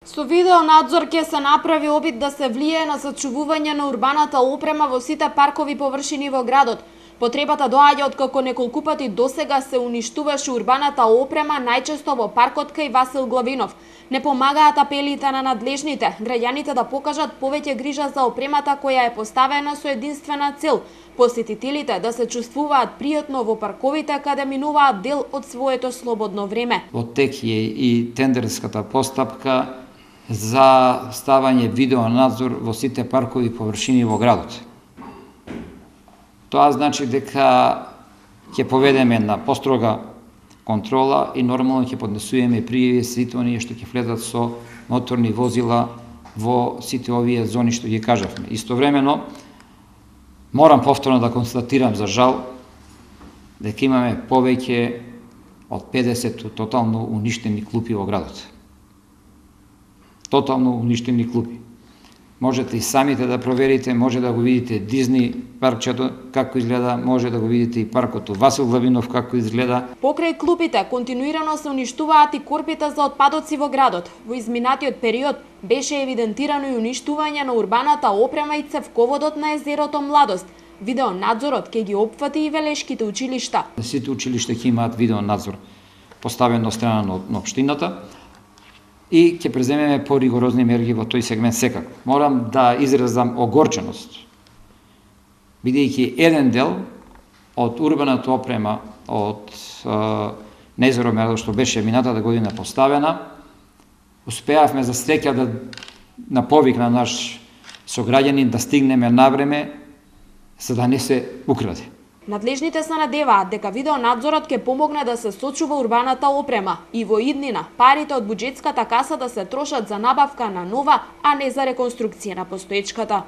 Со видеонадзор ќе се направи обид да се влијае на сачувување на урбаната опрема во сите паркови површини во градот. Потребата доаѓа откако неколку пати досега се уништуваше урбаната опрема, најчесто во паркот кај Васил Главинов. Не помагаат апелите на надлежните, граѓаните да покажат повеќе грижа за опремата која е поставена со единствена цел – посетителите да се чувствуваат пријатно во парковите каде минуваат дел од своето слободно време. Во тек е и тендерската постапка за ставање видеонадзор во сите паркови површини во градот. Тоа значи дека ќе поведеме на построга контрола и нормално ќе поднесуваме пријави сите оние што ќе влезат со моторни возила во сите овие зони што ги кажавме. Истовремено, морам повторно да констатирам за жал дека имаме повеќе од 50 тотално уништени клупи во градот. Тотално уништени клупи. Можете и самите да проверите, може да го видите Дизни паркчето како изгледа, може да го видите и паркот Васил Главинов како изгледа. Покрај клупите континуирано се уништуваат и корпите за отпадоци во градот. Во изминатиот период беше евидентирано и уништување на урбаната опрема и цевководот на езерото Младост. Видеонадзорот ќе ги опфати и велешките училишта. Сите училишта ќе имаат видеонадзор поставен од страна на општината и ќе преземеме поригорозни мерки во тој сегмент секако. Морам да изразам огорченост, бидејќи еден дел од урбаната опрема од Незеро Младост што беше минатата година поставена, успеавме за среќа да на повик на наш сограѓанин да стигнеме на време за да не се украде. Надлежните се надеваат дека видеонадзорот ќе помогне да се сочува урбаната опрема и во иднина парите од буџетската каса да се трошат за набавка на нова, а не за реконструкција на постоечката.